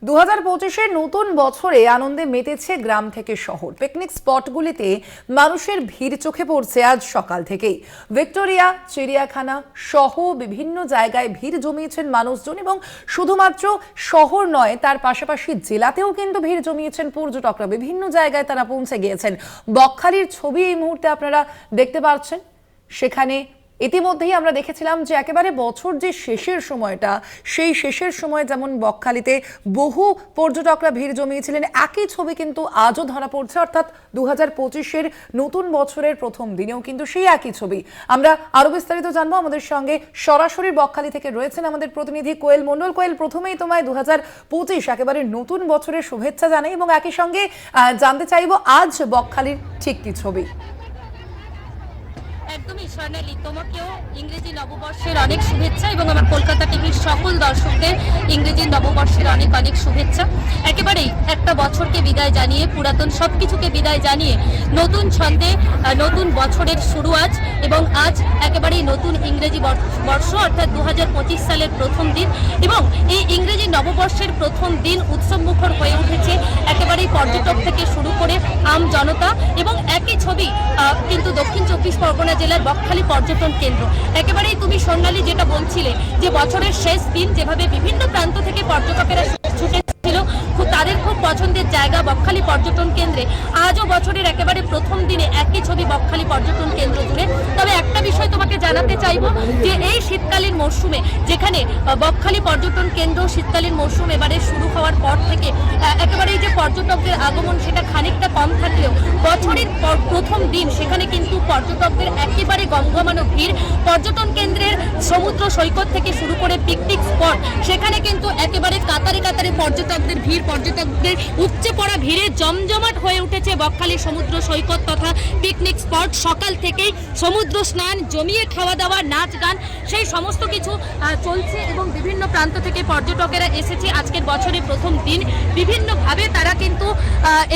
2025-এর নতুন বছরে আনন্দে মেতেছে গ্রাম থেকে শহর। পিকনিক স্পটগুলিতে মানুষের ভিড় চোখে পড়ছে আজ সকাল থেকেই। ভিক্টোরিয়া, চিড়িয়াখানা সহ বিভিন্ন জায়গায় ভিড় জমিয়েছেন মানুষজন, এবং শুধুমাত্র শহর নয়, তার পাশাপাশি জেলাতেও কিন্তু ভিড় জমিয়েছেন পর্যটকরা। বিভিন্ন জায়গায় তারা পৌঁছে গিয়েছেন। বকখালির ছবি এই মুহূর্তে আপনারা দেখতে পাচ্ছেন। সেখানে ইতিমধ্যেই আমরা দেখেছিলাম যে একেবারে বছর যে শেষের সময়টা, সেই শেষের সময় যেমন বকখালিতে বহু পর্যটকরা ভিড় জমিয়েছিলেন, একই ছবি কিন্তু আজও ধরা পড়ছে। অর্থাৎ 2025-এর নতুন বছরের প্রথম দিনেও কিন্তু সেই একই ছবি। আমরা আরো বিস্তারিত জানবো। আমাদের সঙ্গে সরাসরি বকখালি থেকে রয়েছেন আমাদের প্রতিনিধি কোয়েল মণ্ডল। কোয়েল, প্রথমেই তোমায় 2025 একেবারে নতুন বছরের শুভেচ্ছা জানাই, এবং একই সঙ্গে জানতে চাইবো আজ বকখালির ঠিক কি ছবি। একদমই স্বর্ণালী, তোমাকেও ইংরেজি নববর্ষের অনেক শুভেচ্ছা, এবং আমার কলকাতা টিভির সকল দর্শকদের ইংরেজি নববর্ষের অনেক অনেক শুভেচ্ছা। একেবারেই একটা বছরকে বিদায় জানিয়ে, পুরাতন সবকিছুকে বিদায় জানিয়ে নতুন ছন্দে নতুন বছরের শুরু আজ, এবং আজ একেবারেই নতুন ইংরেজি বর্ষ অর্থাৎ 2025 সালের প্রথম দিন, এবং এই ইংরেজি নববর্ষের প্রথম দিন উৎসবমুখর হয়ে উঠেছে একেবারেই পর্যটক থেকে শুরু করে আম জনতা। এবং একই ছবি কিন্তু দক্ষিণ চব্বিশ পরগনা জেলার বকখালি পর্যটন কেন্দ্র। একেবারেই তুমি স্বর্ণালী যেটা বলছিলে, যে বছরের শেষ দিন যেভাবে বিভিন্ন প্রান্ত থেকে পর্যটকেরা ছুটেছিল, তাদের খুব পছন্দের জায়গা বকখালি পর্যটন কেন্দ্রে আজও বছরের একেবারে প্রথম দিনে একই ছবি বকখালি পর্যটন কেন্দ্র জুড়ে। তবে একটা বিষয় তোমাকে জানাতে চাইবো, যে এই শীতকালীন মরশুমে যেখানে বকখালি পর্যটন কেন্দ্র শীতকালীন মরশুম এবারে শুরু হওয়ার পর থেকে একেবারেই যে পর্যটকদের আগমন সেটা খানিকটা কম থাকলেও বছরের প্রথম দিন সেখানে কিন্তু পর্যটকদের একেবারে গমগমানো ভিড়। পর্যটন কেন্দ্রের সমুদ্র সৈকত থেকে শুরু করে পিকনিক স্পট, সেখানে কিন্তু একেবারে কাতারে কাতারে পর্যটকদের ভিড়, পর্যটকদের উপচে পড়া ভিড়ে জমজমাট হয়ে উঠেছে বকখালি সমুদ্র সৈকত তথা পিকনিক স্পট। সকাল থেকেই সমুদ্র স্নান, জমিয়ে খাওয়া দাওয়া, নাচ গান, সেই সমস্ত কিছু চলছে, এবং বিভিন্ন প্রান্ত থেকে পর্যটকেরা এসেছে আজকের বছরের প্রথম দিন। বিভিন্নভাবে তারা কিন্তু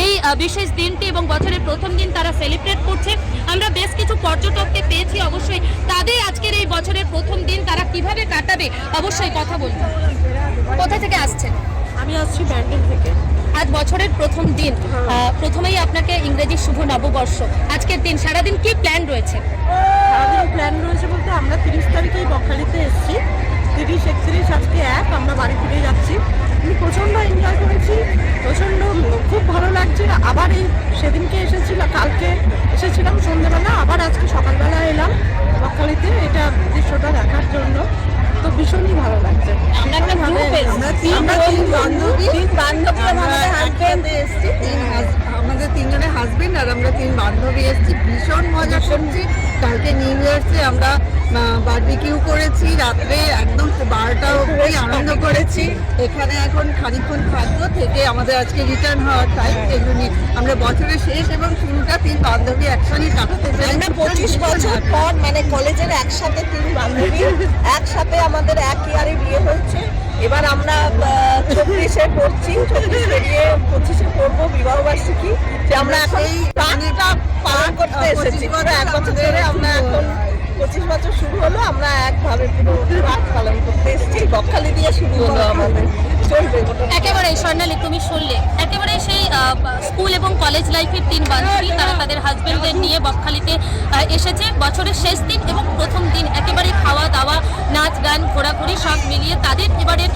এই বিশেষ দিনটি এবং বছরের প্রথম দিন তারা সেলিব্রেট করছে। আমরা বেশ কিছু পর্যটককে পেয়েছি, অবশ্যই তাদের আজকের এই বছরের প্রথম দিন তারা কিভাবে কাটাবে অবশ্যই কথা বলবো। কোথা থেকে আসছেন? আমি আসছি ব্যান্ডেল থেকে। আজ বছরের প্রথম দিন, প্রথমেই আপনাকে ইংরেজি শুভ নববর্ষ। আজকের দিন সারাদিন কি প্ল্যান রয়েছে? সারাদিন প্ল্যান রয়েছে বলতে আমরা 30 তারিখেই বকখালিতে এসেছি। 30, 31 আজকে আমরা বাড়ি ফিরে যাচ্ছি। আমি প্রচণ্ড এনজয় করেছি, খুব ভালো লাগছে। আবার এই সেদিনকে এসেছিলাম, কালকে এসেছিলাম সন্ধ্যেবেলা, আবার আজকে সকালবেলা এলাম বকখালিতে এটা দৃশ্যটা দেখার জন্য। তো ভীষণই ভালো লাগছে। আমাদের তিনজনের হাজবেন্ড আর আমরা 3 বান্ধবী এসেছি, ভীষণ মজা করছি। কালকে নিউ ইয়ার্সে আমরা বারবিকিউ করেছি, রাত্রে একদম 12টা অবধি আনন্দ করেছি। এখানে এখন খানিকক্ষণ থাকবো, থেকে আমাদের আজকে রিটার্ন হওয়ার টাইম। সেগুলি আমরা বছরের শেষ এবং শুরুটা 3 বান্ধবী একসঙ্গে কাটাতে চাই। আমরা 25 বছর পর, মানে কলেজের একসাথে 3 বান্ধবী একসাথে আমাদের এক ইয়ারে বিয়ে হয়েছে। এবার আমরা 24-এ পড়ছি, 24 পেরিয়ে 25-এ পড়বো বিবাহবার্ষিকী। যে আমরা এখন প্রাণটা পালন করতে এসেছি। 1 বছর ধরে আমরা এখন 25 বছর শুরু হলো, আমরা একভাবে পুরো রাত পালন করতে এসেছি। বকখালি দিয়ে শুরু হলো আমাদের, চলবে। একেবারে স্বর্ণালী, তুমি শুনলে একেবারে সেই স্কুল এবং কলেজ লাইফের 3 বান্ধবী, তারা তাদের হাজবেন্ডদের নিয়ে বকখালিতে এসেছে বছরের শেষ দিন এবং প্রথম দিন। একেবারে খাওয়া দাওয়া, নাচ গান, ঘোরাঘুরি সব মিলিয়ে তাদের এবারের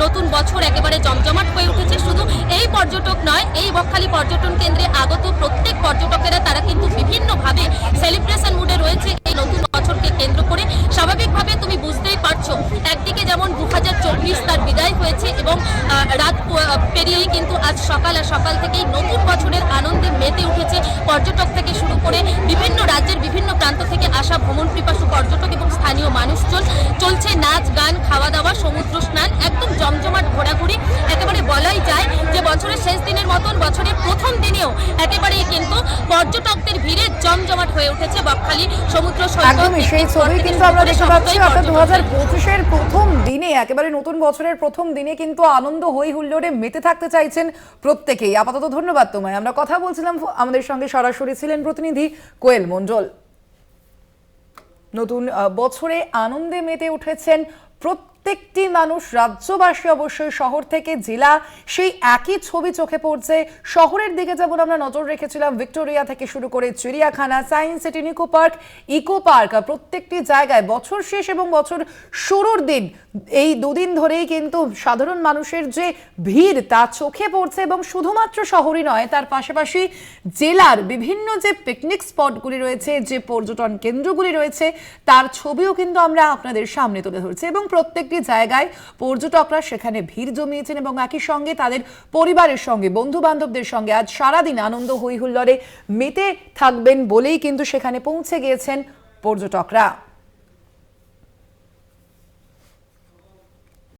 নতুন বছর একেবারে জমজমাট হয়ে উঠেছে। শুধু এই পর্যটক নয়, এই বকখালি পর্যটন কেন্দ্রে আগত প্রত্যেক পর্যটকেরা তারা কিন্তু বিভিন্নভাবে সেলিব্রেশন মুডে রয়েছে এই নতুন বছরকে কেন্দ্র করে। স্বাভাবিকভাবে তুমি বুঝতেই পারছো, একদিকে যেমন 2024 তার বিদায় হয়েছে, এবং রাত পেরিয়েই কিন্তু আজ সকাল থেকেই নতুন বছরের আনন্দে মেতে উঠেছে পর্যটক থেকে শুরু করে বিভিন্ন রাজ্যের বিভিন্ন প্রান্ত থেকে আসা ভ্রমণ পিপাসু পর্যটক এবং স্থানীয় মানুষজন। চলছে নাচ গান, খাওয়া দাওয়া, সমুদ্র স্নান, একদম জমজমাট ঘোরাঘুরি। একেবারে বলাই যায় যে বছরের শেষ দিনের মতন বছরের প্রথম দিনেও একেবারেই কিন্তু পর্যটকদের ভিড়ে জমজমাট হয়ে উঠেছে বকখালি সমুদ্র সৈকত। সেই ছবি কিন্তু আমরা দেখতে পাচ্ছি। অর্থাৎ 2025-এর প্রথম দিনে, একেবারে নতুন বছরের প্রথম দিনে কিন্তু আনন্দ হই হুল্লোড়ে মেতে থাকতে চাইছেন প্রত্যেকেই। আপাতত ধন্যবাদ তোমায়। আমরা কথা বলছিলাম, আমাদের সঙ্গে সরাসরি ছিলেন প্রতিনিধি কোয়েল মণ্ডল। নতুন বছরে আনন্দে মেতে উঠেছেন প্রত্যেক প্রত্যেকটি মানুষ, রাজ্যবাসী অবশ্যই শহর থেকে জেলা, সেই একই ছবি চোখে পড়ছে। শহরের দিকে যেমন আমরা নজর রেখেছিলাম, ভিক্টোরিয়া থেকে শুরু করে চিড়িয়াখানা, সায়েন্স সিটি, ইকো পার্ক, প্রত্যেকটি জায়গায় বছর শেষ এবং বছর শুরুর দিন এই দুদিন ধরেই কিন্তু সাধারণ মানুষের যে ভিড় তা চোখে পড়ছে। এবং শুধুমাত্র শহরই নয়, তার পাশাপাশি জেলার বিভিন্ন যে পিকনিক স্পটগুলি রয়েছে, যে পর্যটন কেন্দ্রগুলি রয়েছে, তার ছবিও কিন্তু আমরা আপনাদের সামনে তুলে ধরছি। এবং প্রত্যেকটি জায়গায় পর্যটকরা সেখানে ভিড় জমিয়েছেন এবং একই সঙ্গে তাদের পরিবারের সঙ্গে, বন্ধু বান্ধবদের সঙ্গে আজ সারাদিন আনন্দ হই হুল্লোড়ে মেতে থাকবেন বলেই কিন্তু সেখানে পৌঁছে গিয়েছেন পর্যটকরা।